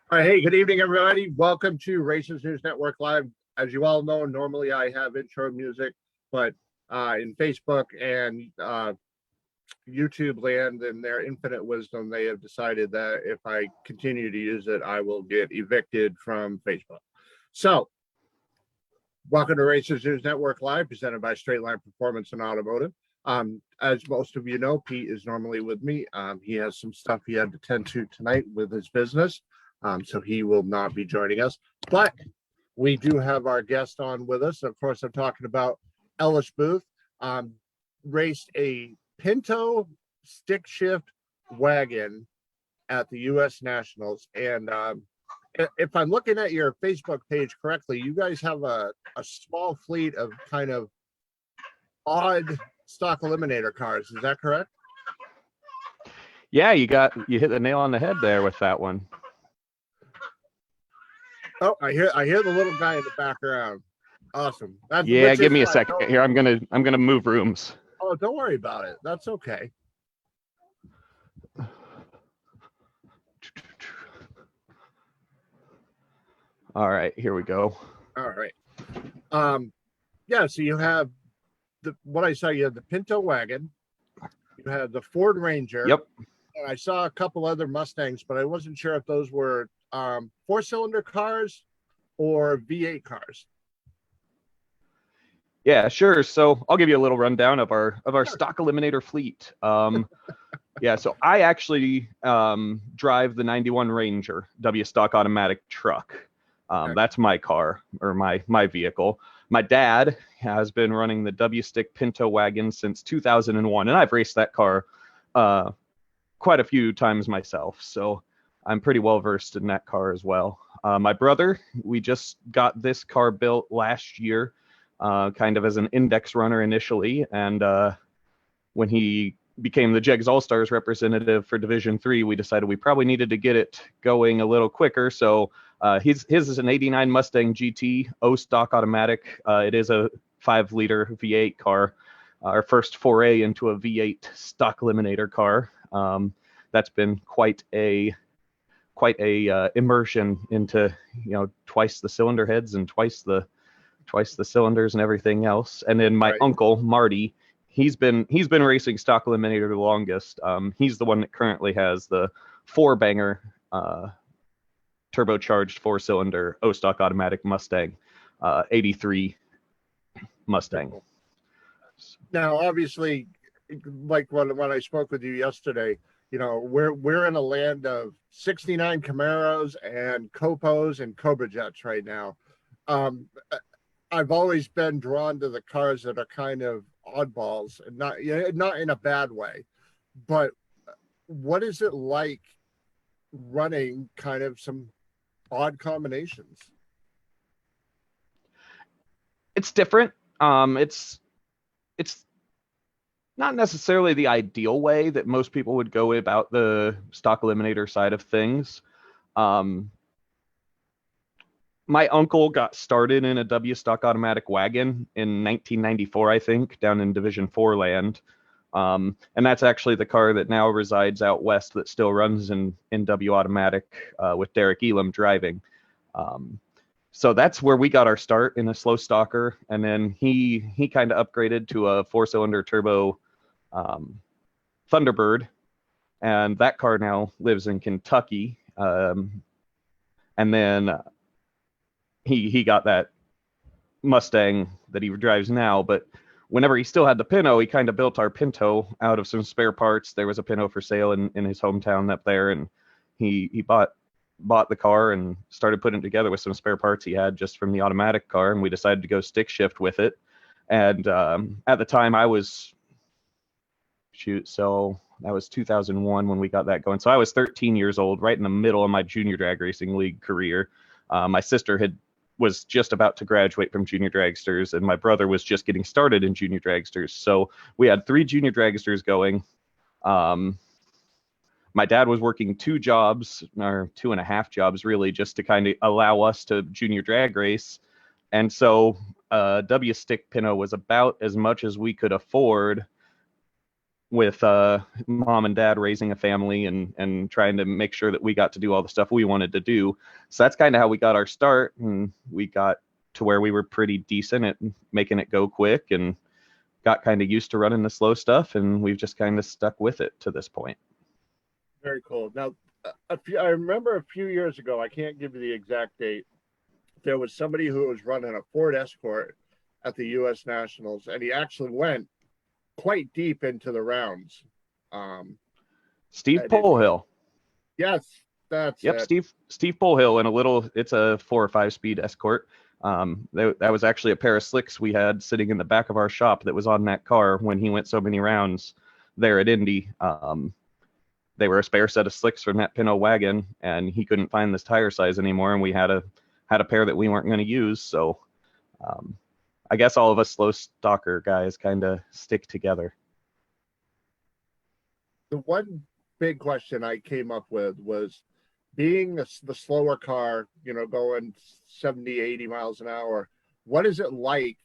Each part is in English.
All right, hey, good evening, everybody. Welcome to Racers News Network Live. As you all know, normally I have intro music, but in Facebook and YouTube land, in their infinite wisdom, they have decided that if I continue to use it, I will get evicted from Facebook. So, welcome to Racers News Network Live, presented by Straight Line Performance and Automotive. As most of you know, Pete is normally with me. He has some stuff he had to tend to tonight with his business. So he will not be joining us, but we do have our guest on with us. Of course, I'm talking about Ellis Buth. Raced a Pinto stick shift wagon at the U.S. Nationals. And if I'm looking at your Facebook page correctly, you guys have a small fleet of kind of odd stock Eliminator cars. Is that correct? Yeah, you hit the nail on the head there with that one. Oh, I hear the little guy in the background. Awesome. Yeah, give me a second here. I'm gonna move rooms. Oh, don't worry about it. That's okay. All right, here we go. All right. Yeah, so you have what I saw, you have the Pinto wagon, you have the Ford Ranger. Yep. And I saw a couple other Mustangs, but I wasn't sure if those were four-cylinder cars or V8 cars. Yeah, sure. So I'll give you a little rundown of our stock Eliminator fleet. Yeah, so I actually drive the 91 Ranger W stock automatic truck. That's my car, or my vehicle. My dad has been running the W stick Pinto wagon since 2001, and I've raced that car quite a few times myself. So I'm pretty well versed in that car as well. My brother, we just got this car built last year, kind of as an index runner initially, and when he became the Jegs All-Stars representative for Division 3, we decided we probably needed to get it going a little quicker. So his is an 89 Mustang GT O stock automatic. It is a 5-liter V8 car. Our first foray into a V8 stock Eliminator car. That's been quite a immersion into, twice the cylinder heads and twice the cylinders and everything else. And then my uncle Marty, he's been racing stock Eliminator the longest. He's the one that currently has the 4-banger turbocharged 4-cylinder O stock automatic Mustang, 83 Mustang. Now, obviously, like when I spoke with you yesterday, we're in a land of 69 Camaros and Copos and Cobra Jets right now. I've always been drawn to the cars that are kind of oddballs, and not in a bad way. But what is it like running kind of some odd combinations? It's different. It's not necessarily the ideal way that most people would go about the stock Eliminator side of things. My uncle got started in a W stock automatic wagon in 1994, I think, down in Division 4 land. And that's actually the car that now resides out west that still runs in W automatic with Derek Elam driving. So that's where we got our start, in a slow stalker. And then he kind of upgraded to a 4-cylinder turbo Thunderbird. And that car now lives in Kentucky. And then he got that Mustang that he drives now. But whenever he still had the Pinto, he kind of built our Pinto out of some spare parts. There was a Pinto for sale in his hometown up there, and he bought the car and started putting it together with some spare parts he had just from the automatic car, and we decided to go stick shift with it. And at the time so that was 2001 when we got that going. So I was 13 years old, right in the middle of my junior drag racing league career. My sister was just about to graduate from junior dragsters, and my brother was just getting started in junior dragsters. So we had 3 junior dragsters going. My dad was working 2 jobs, or 2.5 jobs really, just to kind of allow us to junior drag race. And so W stick Pinto was about as much as we could afford with mom and dad raising a family and trying to make sure that we got to do all the stuff we wanted to do. So that's kind of how we got our start, and we got to where we were pretty decent at making it go quick and got kind of used to running the slow stuff, and we've just kind of stuck with it to this point. Very cool. Now, I remember a few years ago, I can't give you the exact date, there was somebody who was running a Ford Escort at the U.S. Nationals, and he actually went quite deep into the rounds. Steve Polehill. Yes, that's yep. it. Steve Polehill and it's a 4 or 5 speed Escort. That was actually a pair of slicks we had sitting in the back of our shop that was on that car when he went so many rounds there at Indy. They were a spare set of slicks from that Pinot wagon, and he couldn't find this tire size anymore, and we had a pair that we weren't going to use. So I guess all of us slow stalker guys kind of stick together. The one big question I came up with was, being the slower car, going 70, 80 miles an hour, what is it like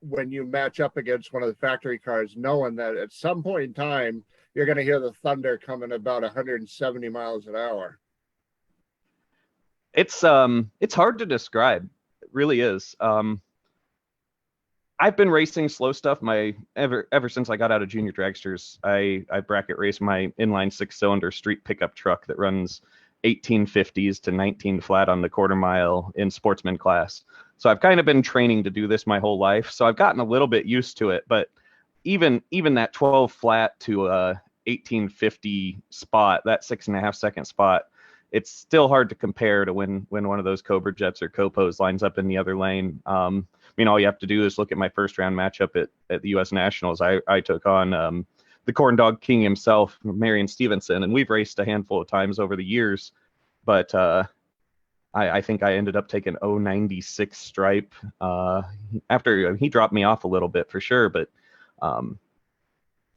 when you match up against one of the factory cars, knowing that at some point in time, you're going to hear the thunder coming about 170 miles an hour? It's hard to describe. It really is. I've been racing slow stuff ever since I got out of junior dragsters. I bracket race my inline 6-cylinder street pickup truck that runs 1850s to 19 flat on the quarter mile in sportsman class. So I've kind of been training to do this my whole life. So I've gotten a little bit used to it, but even that 12 flat to 1850 spot, that 6.5 second spot, it's still hard to compare to when one of those Cobra Jets or Copos lines up in the other lane. All you have to do is look at my first round matchup at the U.S. Nationals. I took on the Corn Dog King himself, Marion Stevenson, and we've raced a handful of times over the years, but I think I ended up taking 096 stripe after he dropped me off a little bit for sure, but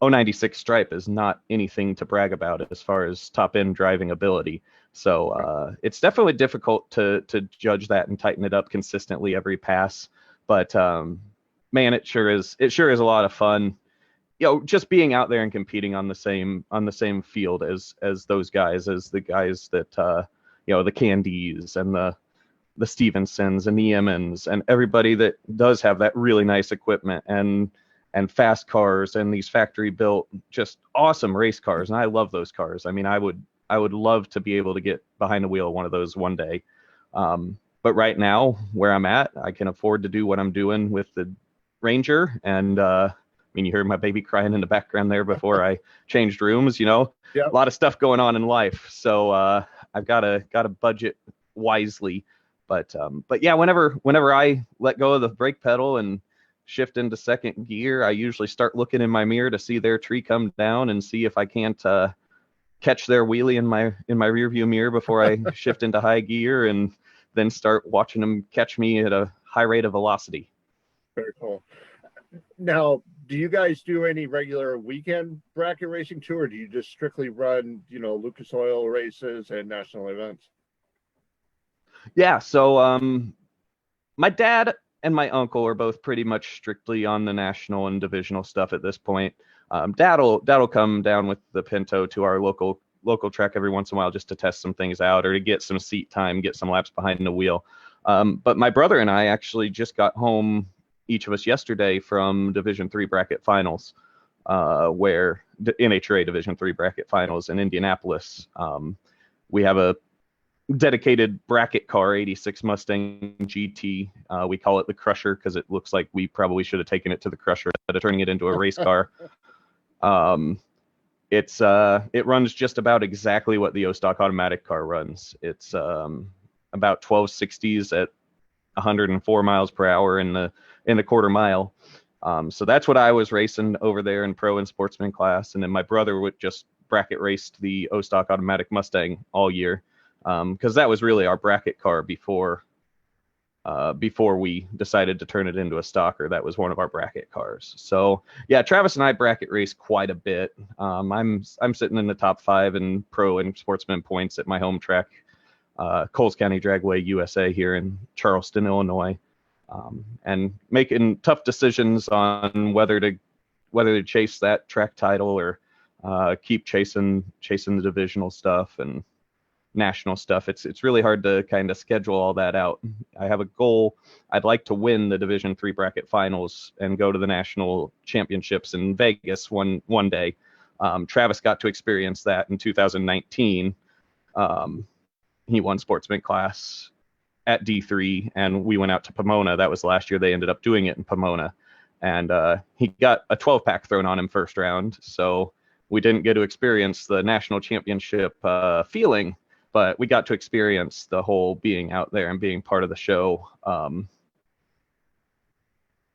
096 stripe is not anything to brag about as far as top end driving ability. So it's definitely difficult to judge that and tighten it up consistently every pass. But man, it sure is a lot of fun. Just being out there and competing on the same field as those guys, as the guys that the Candies and the Stevensons and the Emmons and everybody that does have that really nice equipment and fast cars and these factory built, just awesome race cars. And I love those cars. I mean, I would love to be able to get behind the wheel of one of those one day. But right now, where I'm at, I can afford to do what I'm doing with the Ranger. And you heard my baby crying in the background there before I changed rooms. Yep. A lot of stuff going on in life. So I've got to budget wisely. But yeah, whenever I let go of the brake pedal and shift into second gear, I usually start looking in my mirror to see their tree come down and see if I can't catch their wheelie in my rear view mirror before I shift into high gear, and then start watching them catch me at a high rate of velocity. Very cool. Now, do you guys do any regular weekend bracket racing too, or do you just strictly run, Lucas Oil races and national events? Yeah, so my dad and my uncle are both pretty much strictly on the national and divisional stuff at this point. Dad'll come down with the Pinto to our local track every once in a while just to test some things out or to get some seat time, get some laps behind the wheel. But my brother and I actually just got home, each of us yesterday, from Division III bracket finals, where the NHRA Division III bracket finals in Indianapolis. We have a dedicated bracket car, 86 Mustang GT. We call it the Crusher because it looks like we probably should have taken it to the Crusher instead of turning it into a race car. It runs just about exactly what the O-Stock automatic car runs. It's about 1260s at 104 miles per hour in the quarter mile. So that's what I was racing over there in pro and sportsman class, and then my brother would just bracket raced the O-Stock automatic Mustang all year, because that was really our bracket car before we decided to turn it into a stocker. That was one of our bracket cars. So yeah, Travis and I bracket race quite a bit. I'm sitting in the top 5 in pro and sportsman points at my home track, Coles County Dragway USA here in Charleston, Illinois, and making tough decisions on whether to whether to chase that track title or keep chasing the divisional stuff and national stuff. It's really hard to kind of schedule all that out. I have a goal. I'd like to win the Division 3 bracket finals and go to the national championships in Vegas one day. Travis got to experience that in 2019. He won sportsman class at D3, and we went out to Pomona. That was last year. They ended up doing it in Pomona, and he got a 12-pack thrown on him first round, so we didn't get to experience the national championship feeling, but we got to experience the whole being out there and being part of the show.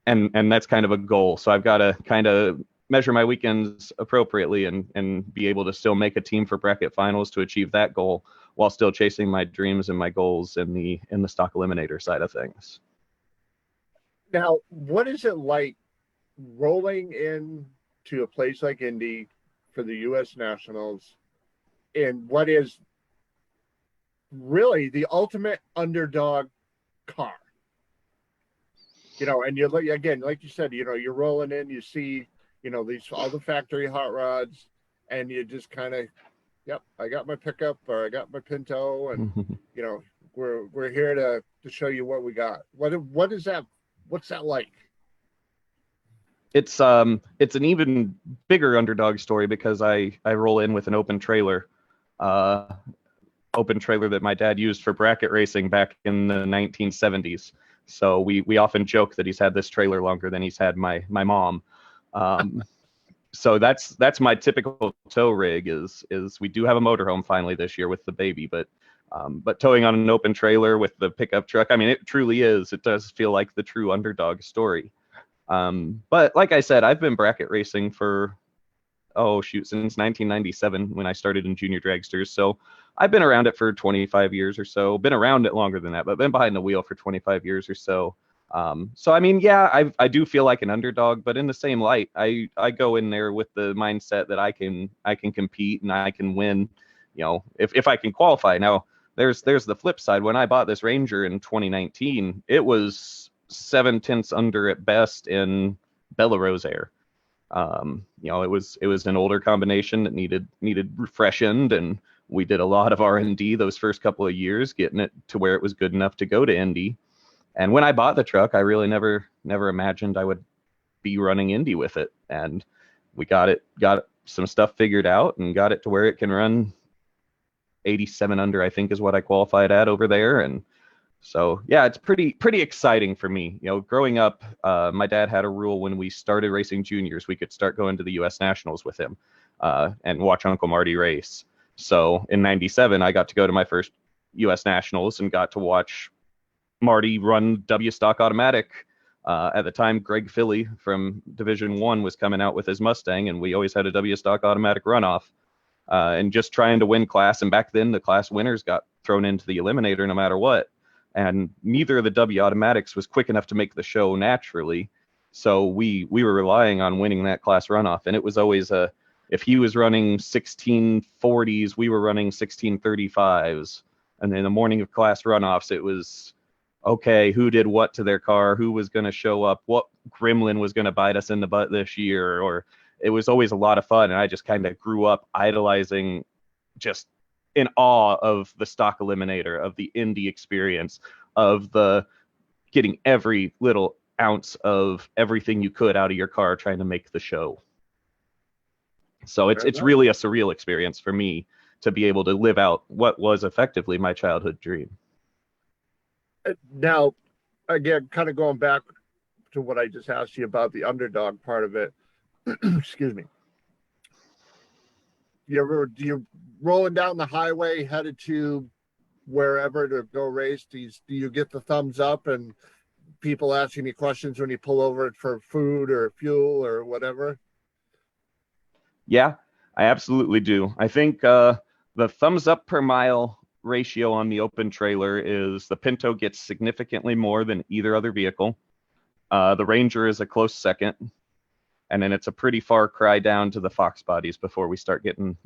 And that's kind of a goal. So I've got to kind of measure my weekends appropriately and be able to still make a team for bracket finals to achieve that goal while still chasing my dreams and my goals in the stock eliminator side of things. Now, what is it like rolling in to a place like Indy for the U.S. Nationals in what is really the ultimate underdog car? You know, and you look again, like you said, you know, you're rolling in, you see, you know, these all the factory hot rods, and you just kind of, yep, I got my pickup or I got my Pinto, and you know, we're here to show you what we got. What is that? What's that like? It's an even bigger underdog story because I roll in with an open trailer that my dad used for bracket racing back in the 1970s. So we often joke that he's had this trailer longer than he's had my mom. So that's my typical tow rig is we do have a motorhome finally this year with the baby, but towing on an open trailer with the pickup truck, I mean, it truly is. It does feel like the true underdog story. But like I said, I've been bracket racing for, since 1997 when I started in junior dragsters. So I've been around it for 25 years or so, been around it longer than that, but been behind the wheel for 25 years or so. So, I mean, yeah, I do feel like an underdog, but in the same light, I go in there with the mindset that I can compete and I can win, you know, if I can qualify. Now, there's the flip side. When I bought this Ranger in 2019, it was 7/10 under at best in Bellarose air. You know, it was an older combination that needed refreshened, and we did a lot of R&D those first couple of years, getting it to where it was good enough to go to Indy. And when I bought the truck, I really never imagined I would be running Indy with it. And we got some stuff figured out and got it to where it can run 87 under, I think is what I qualified at over there. And so, yeah, it's pretty exciting for me. You know, growing up, my dad had a rule when we started racing juniors, we could start going to the U.S. Nationals with him and watch Uncle Marty race. So in 97, I got to go to my first U.S. Nationals and got to watch Marty run W stock automatic. At the time, Greg Philly from Division 1 was coming out with his Mustang, and we always had a W stock automatic runoff. And just trying to win class. And back then, the class winners got thrown into the Eliminator no matter what. And neither of the W automatics was quick enough to make the show naturally. So we were relying on winning that class runoff. And it was always if he was running 1640s, we were running 1635s. And then the morning of class runoffs, it was, okay, who did what to their car? Who was going to show up? What gremlin was going to bite us in the butt this year? Or it was always a lot of fun. And I just kind of grew up idolizing, just in awe of the stock eliminator, of the Indy experience, of the getting every little ounce of everything you could out of your car trying to make the show. So it's really a surreal experience for me to be able to live out what was effectively my childhood dream. Now, again, kind of going back to what I just asked you about the underdog part of it. Excuse me. You're rolling down the highway headed to wherever to go race. Do you get the thumbs up and people asking you questions when you pull over for food or fuel or whatever? Yeah, I absolutely do. I think the thumbs up per mile ratio on the open trailer is the Pinto gets significantly more than either other vehicle. The Ranger is a close second. And then it's a pretty far cry down to the Fox bodies before we start getting,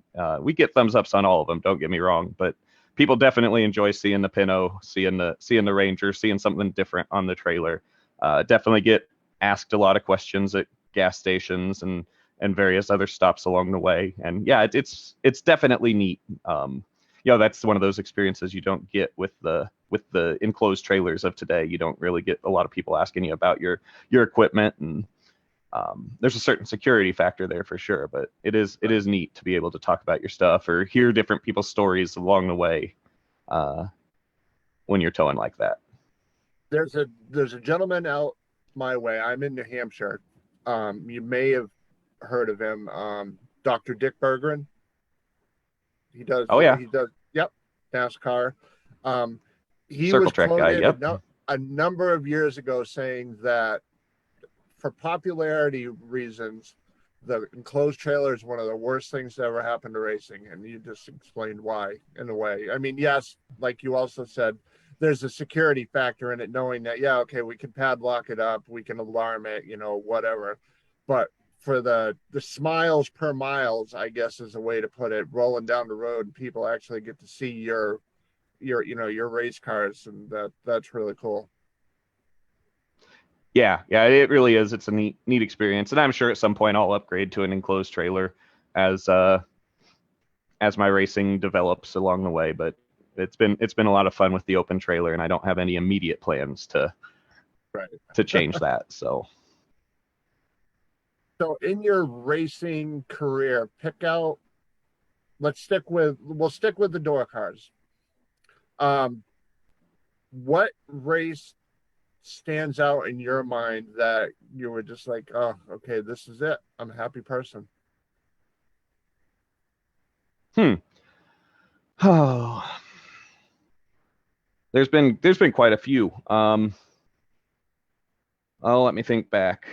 we get thumbs ups on all of them, don't get me wrong, but people definitely enjoy seeing the Pinto, seeing the Ranger, seeing something different on the trailer. Definitely get asked a lot of questions at gas stations and various other stops along the way. And yeah, it's definitely neat. That's one of those experiences you don't get with the enclosed trailers of today. You don't really get a lot of people asking you about your equipment, and there's a certain security factor there for sure. But it is neat to be able to talk about your stuff or hear different people's stories along the way when you're towing like that. There's a gentleman out my way. I'm in New Hampshire. You may have heard of him, Dr. Dick Bergeron. He does. Oh yeah. He does. Yep, NASCAR. He Circle was track guy. quoted Yep. a number of years ago saying that for popularity reasons, the enclosed trailer is one of the worst things to ever happen to racing, and you just explained why in a way. I mean, yes, like you also said, there's a security factor in it, knowing that, yeah, okay, we can padlock it up, we can alarm it, whatever. But for the smiles per miles, I guess is a way to put it, rolling down the road, people actually get to see your race cars, and that's really cool. Yeah, it really is. It's a neat experience, and I'm sure at some point I'll upgrade to an enclosed trailer as my racing develops along the way. But it's been a lot of fun with the open trailer, and I don't have any immediate plans to change that. So in your racing career, we'll stick with the door cars. What race stands out in your mind that you were just like, oh, okay, this is it, I'm a happy person? Oh, there's been quite a few. Let me think back.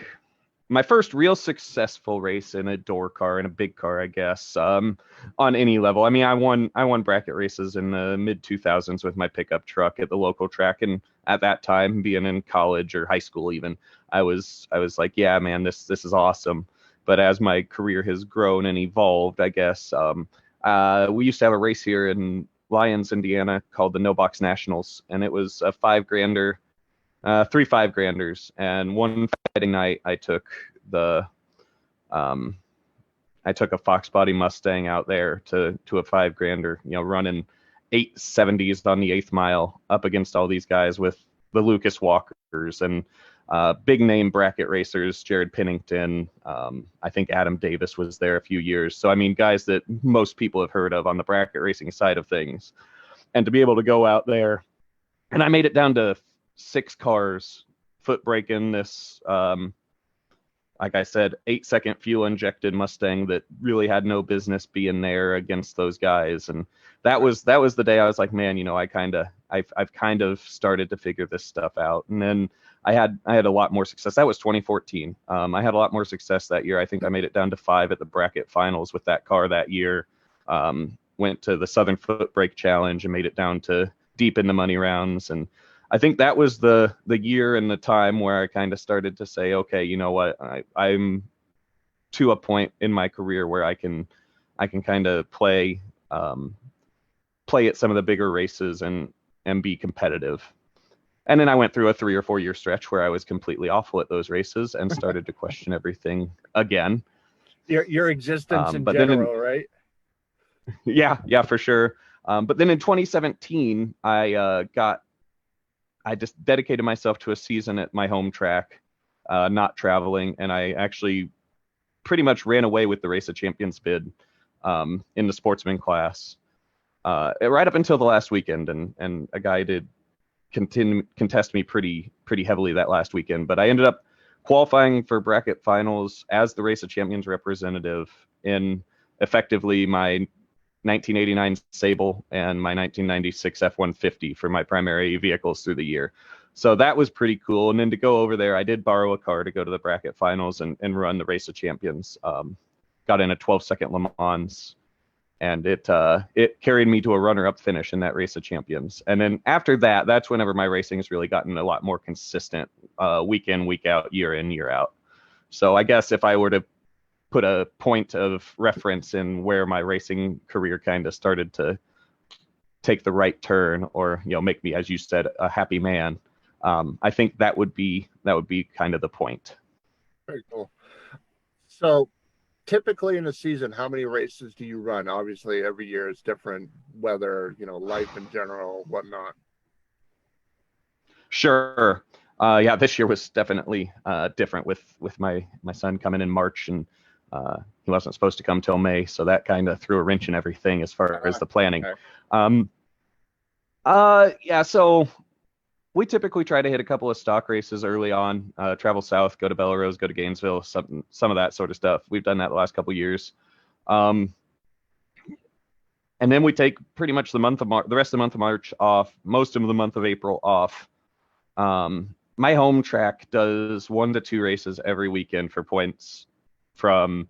My first real successful race in a door car, in a big car, I guess, on any level. I mean, I won bracket races in the mid 2000s with my pickup truck at the local track, and at that time, being in college or high school even, I was like, yeah, man, this is awesome. But as my career has grown and evolved, I guess, we used to have a race here in Lyons, Indiana, called the No Box Nationals, and it was a $5,000. 3 $5,000s, and one Friday night I took a Fox Body Mustang out there to a $5,000, running 870s on the 8th mile up against all these guys with the Lucas Walkers and big name bracket racers, Jared Pennington. I think Adam Davis was there a few years. So I mean, guys that most people have heard of on the bracket racing side of things, and to be able to go out there, and I made it down to 6 cars, foot braking this, like I said, 8-second fuel injected Mustang that really had no business being there against those guys. And that was the day I was like, man, I've kind of started to figure this stuff out. And then I had a lot more success. That was 2014. I had a lot more success that year. I think I made it down to 5 at the bracket finals with that car that year. Went to the Southern Foot Brake Challenge and made it down to deep in the money rounds. And I think that was the year and the time where I kind of started to say, okay, you know what, I'm to a point in my career where I can kind of play at some of the bigger races and be competitive. And then I went through a 3 or 4 year stretch where I was completely awful at those races and started to question everything again. Your existence in general, right? Yeah, for sure. But then in 2017, I just dedicated myself to a season at my home track, not traveling, and I actually pretty much ran away with the Race of Champions bid in the sportsman class right up until the last weekend, and a guy did contest me pretty heavily that last weekend, but I ended up qualifying for bracket finals as the Race of Champions representative in effectively my 1989 Sable and my 1996 F-150 for my primary vehicles through the year. So that was pretty cool. And then to go over there, I did borrow a car to go to the bracket finals and run the Race of Champions. Got in a 12-second Le Mans, and it carried me to a runner-up finish in that Race of Champions. And then after that, that's whenever my racing has really gotten a lot more consistent, week in, week out, year in, year out. So I guess if I were to put a point of reference in where my racing career kind of started to take the right turn, or make me, as you said, a happy man, I think that would be kind of the point. Very cool. So typically in a season, how many races do you run? Obviously, every year is different, whether, life in general, whatnot. Sure. Yeah, this year was definitely different with my son coming in March, and he wasn't supposed to come till May, so that kind of threw a wrench in everything as far as the planning. Okay. Um, yeah, so we typically try to hit a couple of stock races early on, travel south, go to Bellerose, go to Gainesville, some of that sort of stuff. We've done that the last couple of years. And then we take pretty much the rest of the month of March off, most of the month of April off. My home track does 1 to 2 races every weekend for points from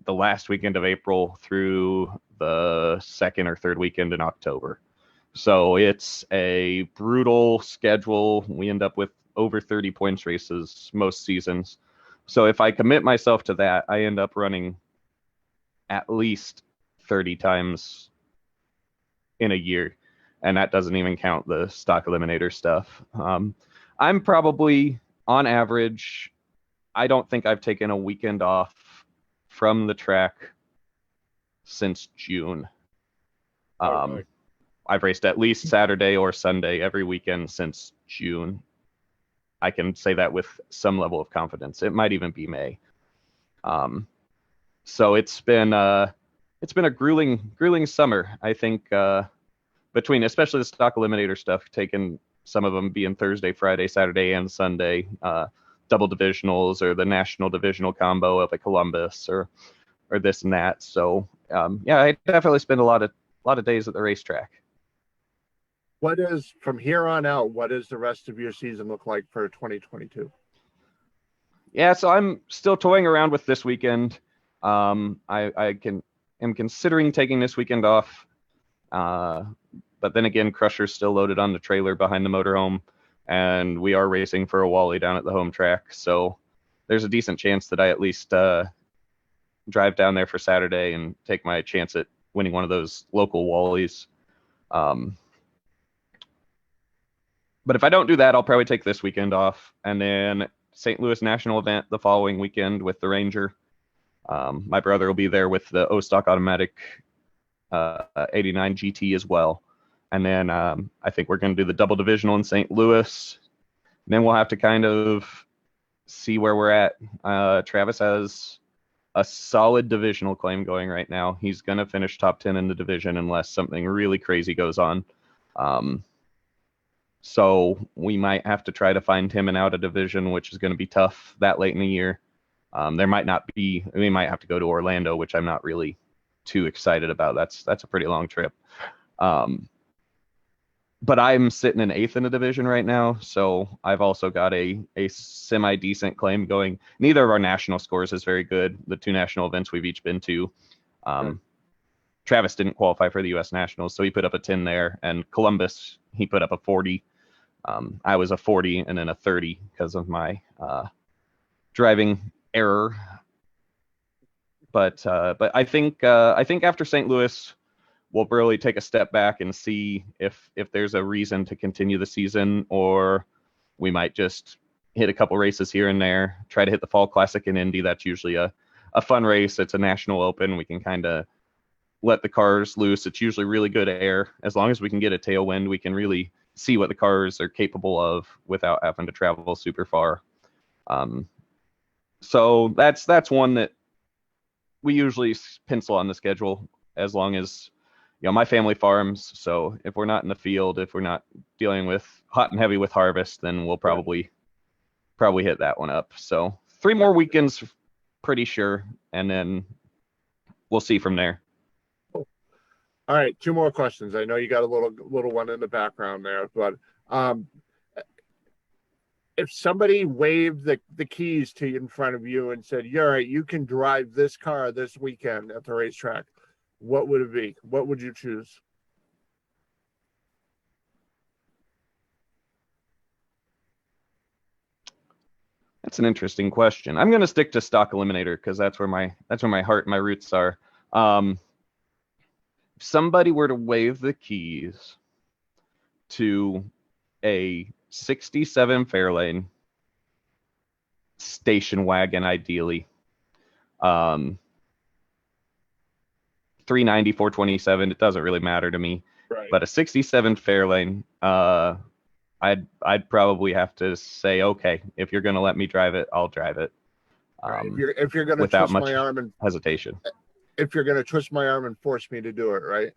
the last weekend of April through the second or third weekend in October. So it's a brutal schedule. We end up with over 30 points races most seasons. So if I commit myself to that, I end up running at least 30 times in a year. And that doesn't even count the stock eliminator stuff. I'm probably, on average, I don't think I've taken a weekend off from the track since June. Okay. I've raced at least Saturday or Sunday every weekend since June. I can say that with some level of confidence. It might even be May. So it's been a grueling summer. I think between especially the stock eliminator stuff, taking some of them being Thursday, Friday, Saturday, and Sunday, double divisionals or the national divisional combo up at Columbus or this and that. So yeah, I definitely spend a lot of days at the racetrack. What is from here on out? What does the rest of your season look like for 2022? Yeah, so I'm still toying around with this weekend. I am considering taking this weekend off, but then again, Crusher's still loaded on the trailer behind the motorhome, and we are racing for a Wally down at the home track. So there's a decent chance that I at least drive down there for Saturday and take my chance at winning one of those local Wallies. But if I don't do that, I'll probably take this weekend off, and then St. Louis National event the following weekend with the Ranger. My brother will be there with the O-Stock Automatic 89 GT as well. And then I think we're going to do the double divisional in St. Louis. And then we'll have to kind of see where we're at. Travis has a solid divisional claim going right now. He's going to finish top 10 in the division unless something really crazy goes on. So we might have to try to find him an out of division, which is going to be tough that late in the year. We might have to go to Orlando, which I'm not really too excited about. That's a pretty long trip. But I'm sitting in 8th in the division right now, so I've also got a semi-decent claim going. Neither of our national scores is very good. The 2 national events we've each been to. Travis didn't qualify for the U.S. Nationals, so he put up a 10 there. And Columbus, he put up a 40. I was a 40 and then a 30 because of my driving error. But I think after St. Louis, we'll really take a step back and see if there's a reason to continue the season, or we might just hit a couple races here and there, try to hit the Fall Classic in Indy. That's usually a fun race. It's a national open. We can kind of let the cars loose. It's usually really good air. As long as we can get a tailwind, we can really see what the cars are capable of without having to travel super far. So that's one that we usually pencil on the schedule, as long as my family farms. So if we're not in the field, if we're not dealing with hot and heavy with harvest, then we'll probably hit that one up. So 3 more weekends, pretty sure, and then we'll see from there. All right, 2 more questions. I know you got a little one in the background there, but if somebody waved the keys to you in front of you and said, "You're right, you can drive this car this weekend at the racetrack," what would it be? What would you choose? That's an interesting question. I'm going to stick to stock eliminator because that's where my heart and my roots are. If somebody were to wave the keys to a 67 Fairlane station wagon, ideally, Um, 390, 427, it doesn't really matter to me. Right. But a 67 Fairlane, I'd probably have to say, okay, if you're going to let me drive it, I'll drive it. Right. If you're going to without twist much my arm and hesitation. if you're going to twist my arm and force me to do it, right?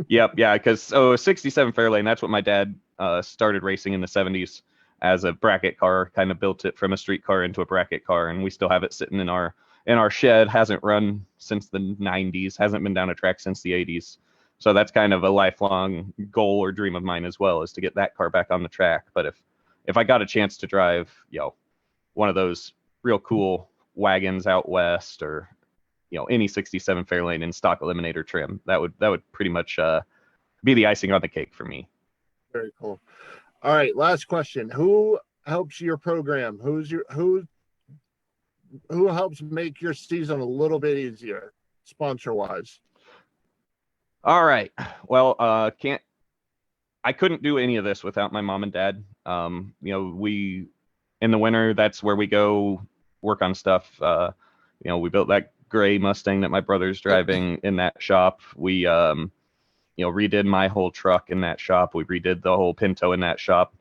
Yep, yeah, because a 67 Fairlane, that's what my dad started racing in the 70s as a bracket car, kind of built it from a street car into a bracket car, and we still have it sitting in our shed. Hasn't run since the 90s, hasn't been down a track since the 80s. So that's kind of a lifelong goal or dream of mine as well, is to get that car back on the track. But if I got a chance to drive, one of those real cool wagons out west, or any 67 Fairlane in stock Eliminator trim, that would pretty much be the icing on the cake for me. Very cool. All right, last question. Who helps your program? Who helps make your season a little bit easier, sponsor wise? All right. Well, I couldn't do any of this without my mom and dad. We in the winter, that's where we go work on stuff. We built that gray Mustang that my brother's driving in that shop. We redid my whole truck in that shop. We redid the whole Pinto in that shop.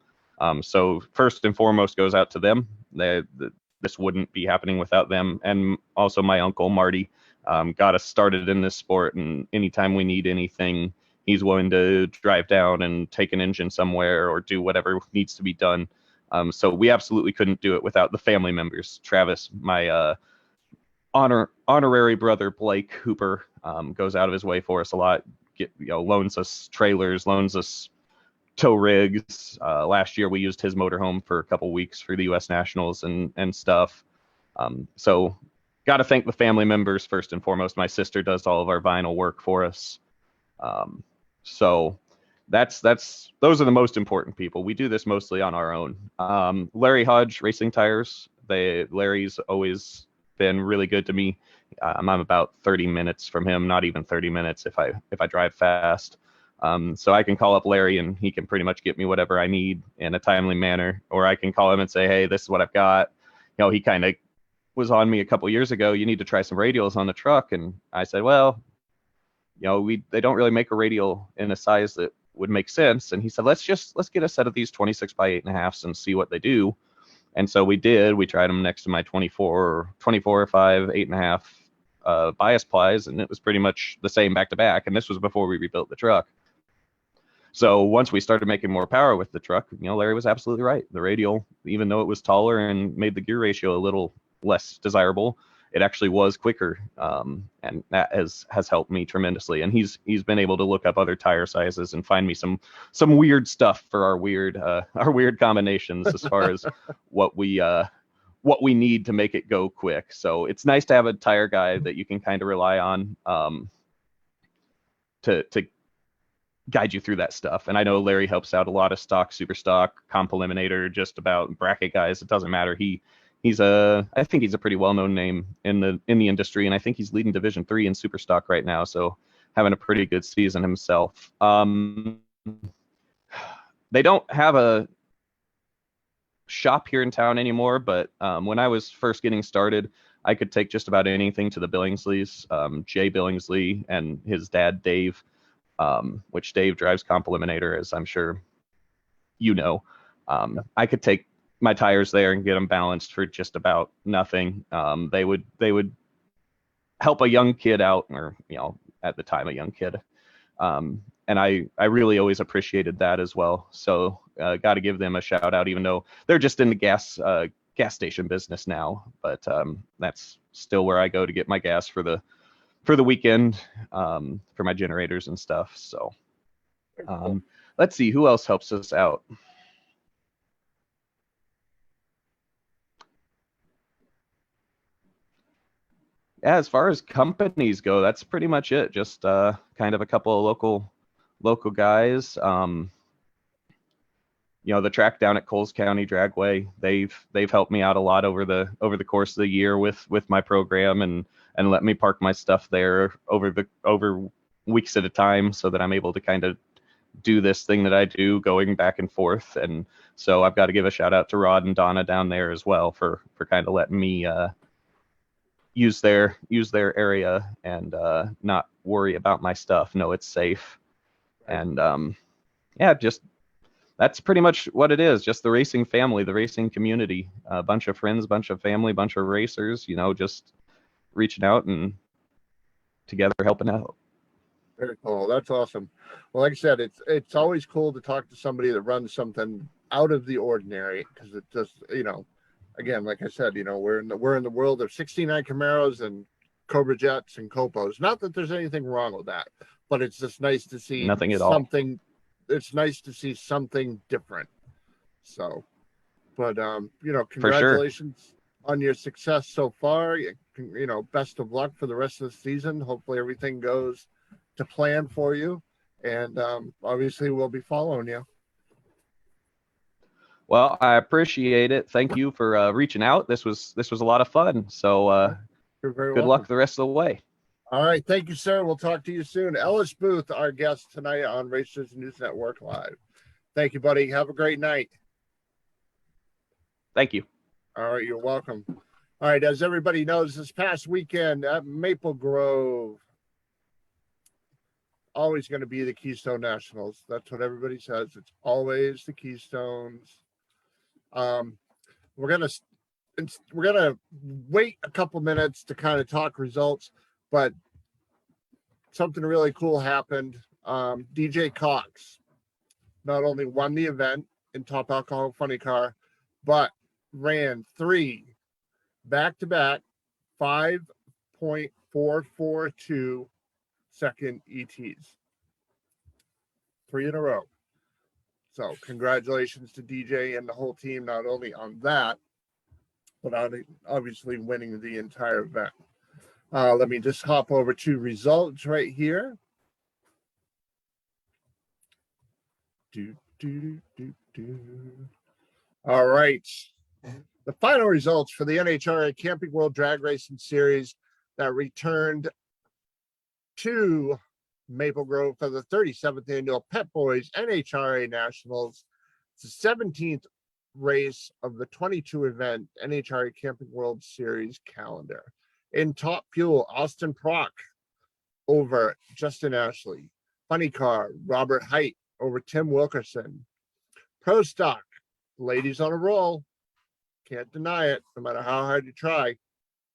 So first and foremost goes out to them. This wouldn't be happening without them. And also my uncle Marty got us started in this sport, and anytime we need anything, he's willing to drive down and take an engine somewhere or do whatever needs to be done. So we absolutely couldn't do it without the family members. Travis, my honorary brother Blake Hooper, goes out of his way for us a lot. Loans us trailers, loans us tow rigs. Last year we used his motorhome for a couple weeks for the U.S. Nationals and stuff. So got to thank the family members first and foremost. My sister does all of our vinyl work for us. So those are the most important people. We do this mostly on our own. Larry Hodge Racing Tires. Larry's always been really good to me. I'm about 30 minutes from him, not even 30 minutes if I drive fast. So I can call up Larry and he can pretty much get me whatever I need in a timely manner, or I can call him and say, hey, this is what I've got. He kind of was on me a couple years ago. You need to try some radials on the truck. And I said, well, they don't really make a radial in a size that would make sense. And he said, let's get a set of these 26 by 8.5s and see what they do. And so we did. We tried them next to my 24 or 5, 8.5 bias plies, and it was pretty much the same back to back. And this was before we rebuilt the truck. So once we started making more power with the truck, Larry was absolutely right. The radial, even though it was taller and made the gear ratio a little less desirable, it actually was quicker, and that has helped me tremendously. And he's been able to look up other tire sizes and find me some weird stuff for our weird combinations as far as what we need to make it go quick. So it's nice to have a tire guy that you can kind of rely on to guide you through that stuff. And I know Larry helps out a lot of stock, super stock, comp eliminator, just about bracket guys. It doesn't matter. I think he's a pretty well-known name in the industry, and I think he's leading Division 3 in super stock right now, so having a pretty good season himself. They don't have a shop here in town anymore, but when I was first getting started, I could take just about anything to the Billingsleys. Jay Billingsley and his dad Dave, which Dave drives comp eliminator, as I'm sure you know. I could take my tires there and get them balanced for just about nothing. They would help a young kid out, or at the time a young kid, and I really always appreciated that as well. So got to give them a shout out, even though they're just in the gas station business now. But that's still where I go to get my gas for the weekend, for my generators and stuff. So let's see who else helps us out. Yeah, as far as companies go, that's pretty much it. Just kind of a couple of local guys. The track down at Coles County Dragway, they've helped me out a lot over the course of the year with my program, and let me park my stuff there over weeks at a time, so that I'm able to kind of do this thing that I do, going back and forth. And so I've got to give a shout out to Rod and Donna down there as well for kind of letting me use their area and not worry about my stuff. Know it's safe. Right. And yeah, just that's pretty much what it is. Just the racing family, the racing community, a bunch of friends, bunch of family, bunch of racers. Just reaching out and together helping out. Very cool. That's awesome. Well, like I said, it's always cool to talk to somebody that runs something out of the ordinary, because it just, again, like I said, we're in the world of 69 Camaros and Cobra Jets and Copos. Not that there's anything wrong with that, but it's just nice to see Nothing at all. something. It's nice to see something different. So, but For sure. congratulations on your success so far. Best of luck for the rest of the season. Hopefully everything goes to plan for you, and obviously we'll be following you. Well, I appreciate it. Thank you for reaching out. This was a lot of fun. So You're very good welcome. luck the rest of the way. All right, thank you, sir. We'll talk to you soon. Ellis Buth, our guest tonight on Racers News Network Live. Thank you, buddy. Have a great night. Thank you. All right, you're welcome. All right, as everybody knows, this past weekend at Maple Grove, always going to be the Keystone Nationals. That's what everybody says. It's always the Keystones. We're gonna wait a couple minutes to kind of talk results, but something really cool happened. DJ Cox not only won the event in Top Alcohol Funny Car, but ran 3 back-to-back 5.442 second ETs. 3 in a row. So congratulations to DJ and the whole team, not only on that, but on obviously winning the entire event. Let me just hop over to results right here. All right. The final results for the NHRA Camping World Drag Racing Series that returned to Maple Grove for the 37th annual Pep Boys NHRA Nationals. It's the 17th race of the 22 event NHRA Camping World Series calendar. In Top Fuel, Austin Prock over Justin Ashley. Funny Car, Robert Height over Tim Wilkerson. Pro Stock, ladies on a roll. Can't deny it, no matter how hard you try.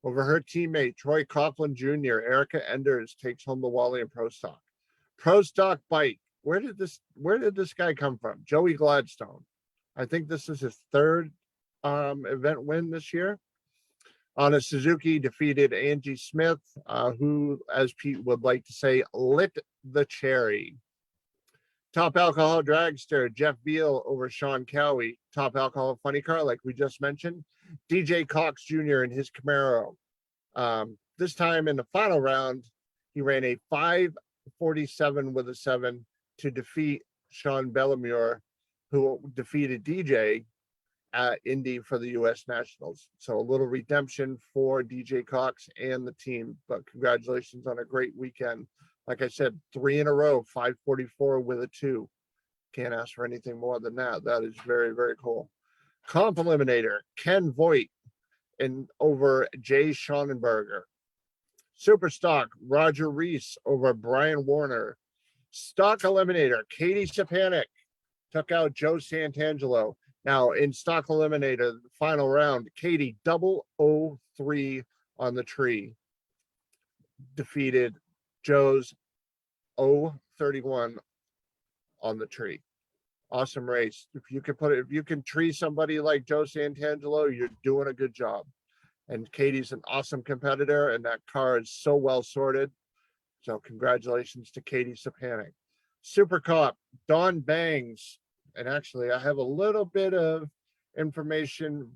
Over her teammate, Troy Coughlin Jr., Erica Enders takes home the Wally in Pro Stock. Pro Stock Bike. Where did this guy come from? Joey Gladstone. I think this is his 3rd event win this year. On a Suzuki, defeated Angie Smith, who, as Pete would like to say, lit the cherry. Top Alcohol Dragster, Jeff Beal over Sean Cowie. Top Alcohol Funny Car, like we just mentioned. DJ Cox Jr. in his Camaro. This time in the final round, he ran a 5:47 with a 7 to defeat Sean Bellemure, who defeated DJ at Indy for the U.S. Nationals. So a little redemption for DJ Cox and the team, but congratulations on a great weekend. Like I said, 3 in a row, 5:44 with a 2. Can't ask for anything more than that. That is very, very cool. Comp Eliminator, Ken Voigt and over Jay Schonenberger. Super Stock, Roger Reese over Brian Warner. Stock Eliminator, Katie Stepanek took out Joe Santangelo. Now in Stock Eliminator, the final round, Katie 003 on the tree defeated Joe's 031 on the tree. Awesome race. If you can tree somebody like Joe Santangelo, you're doing a good job. And Katie's an awesome competitor, and that car is so well sorted. So congratulations to Katie Stepanek. Super Cop, Don Bangs. And actually, I have a little bit of information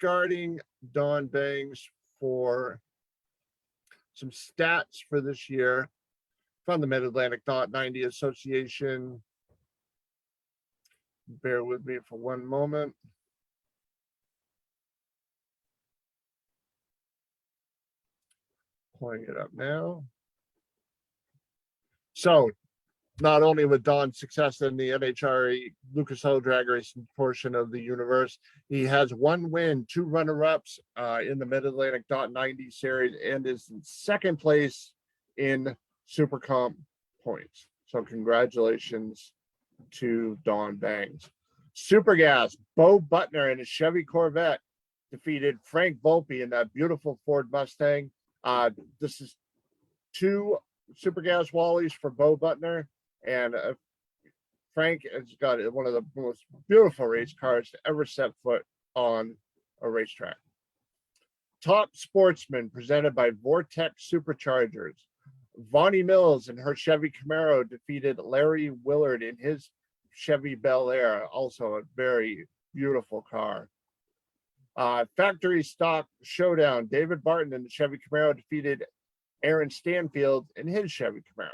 regarding Don Bangs for some stats for this year from the Mid-Atlantic Dot 90 Association. Bear with me for one moment. Pulling it up now. So not only with Don's success in the NHRA Lucas Oil drag racing portion of the universe, he has 1 win, 2 runner-ups in the Mid-Atlantic .90 series, and is in second place in Super Comp points. So congratulations to Don Bangs. Super Gas, Bo Butner in a Chevy Corvette defeated Frank Volpe in that beautiful Ford Mustang. This is 2 Super Gas Wallies for Bo Butner, and Frank has got one of the most beautiful race cars to ever set foot on a racetrack. Top Sportsman presented by Vortex Superchargers. Vonnie Mills and her Chevy Camaro defeated Larry Willard in his Chevy Bel Air, also a very beautiful car. Factory Stock Showdown. David Barton and the Chevy Camaro defeated Aaron Stanfield in his Chevy Camaro.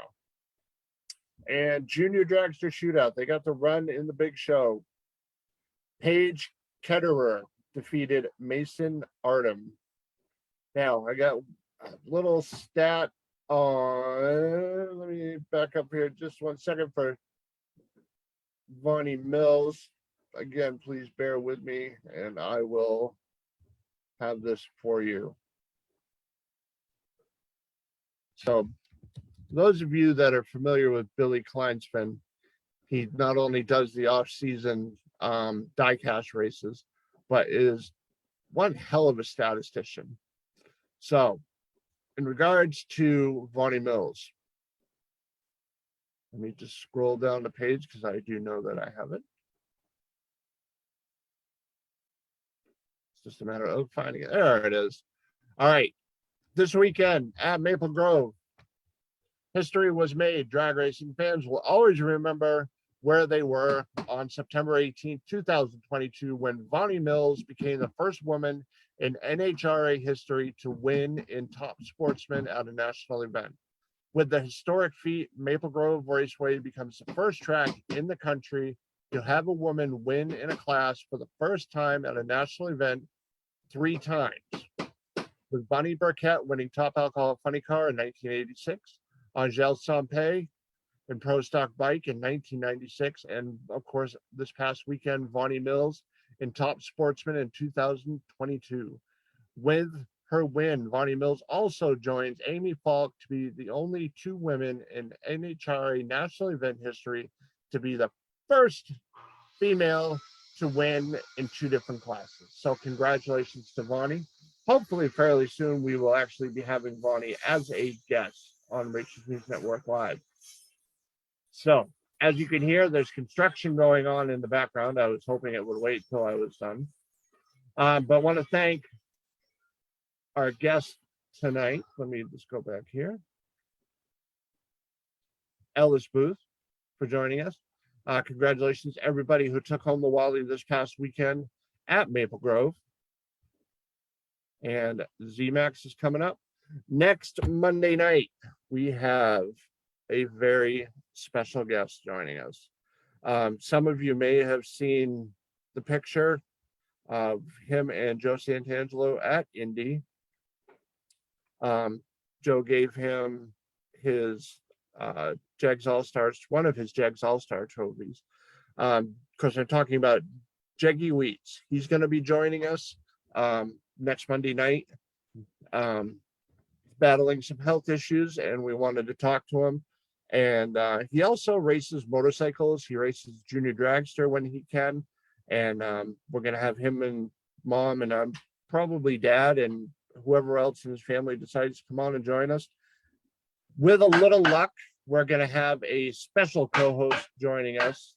And Junior Dragster Shootout. They got the run in the big show. Paige Ketterer defeated Mason Artem. Now, I got a little stat on, let me back up here just 1 second for Vonnie Mills. Again, please bear with me, and I will have this for you. So, those of you that are familiar with Billy Kleinspan, he not only does the off-season diecast races, but is one hell of a statistician. So, in regards to Vonnie Mills, let me just scroll down the page because I do know that I have it. It's just a matter of finding it. There it is. All right. This weekend at Maple Grove, history was made. Drag racing fans will always remember where they were on September 18th, 2022, when Vonnie Mills became the first woman in NHRA history to win in Top Sportsman at a national event. With the historic feat, Maple Grove Raceway becomes the first track in the country to have a woman win in a class for the first time at a national event 3 times. With Bonnie Burkett winning Top Alcohol Funny Car in 1986, Angèle Sampé in Pro Stock Bike in 1996, and of course, this past weekend, Vonnie Mills in Top Sportsman in 2022. With her win, Vonnie Mills also joins Amy Falk to be the only 2 women in NHRA national event history to be the first female to win in 2 different classes. So congratulations to Vonnie. Hopefully fairly soon we will actually be having Vonnie as a guest on Racing News Network Live. So, as you can hear, there's construction going on in the background. I was hoping it would wait till I was done. But I want to thank our guest tonight. Let me just go back here. Ellis Buth for joining us. Congratulations to everybody who took home the Wally this past weekend at Maple Grove. And ZMAX is coming up. Next Monday night, we have a very special guest joining us. Some of you may have seen the picture of him and Joe Santangelo at Indy. Joe gave him his Jegs All-Stars, one of his Jegs All-Star trophies. Because I'm talking about Jeggy Wheats. He's going to be joining us next Monday night, battling some health issues, and we wanted to talk to him. And he also races motorcycles. He races Junior Dragster when he can. And we're going to have him and Mom and probably Dad and whoever else in his family decides to come on and join us. With a little luck, we're going to have a special co-host joining us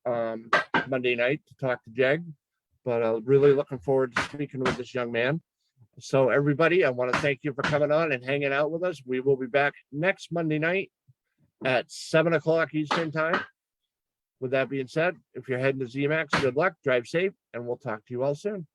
Monday night to talk to Jeg. But really looking forward to speaking with this young man. So everybody, I want to thank you for coming on and hanging out with us. We will be back next Monday night at 7 o'clock Eastern time. With that being said, if you're heading to ZMAX, good luck, drive safe, and we'll talk to you all soon.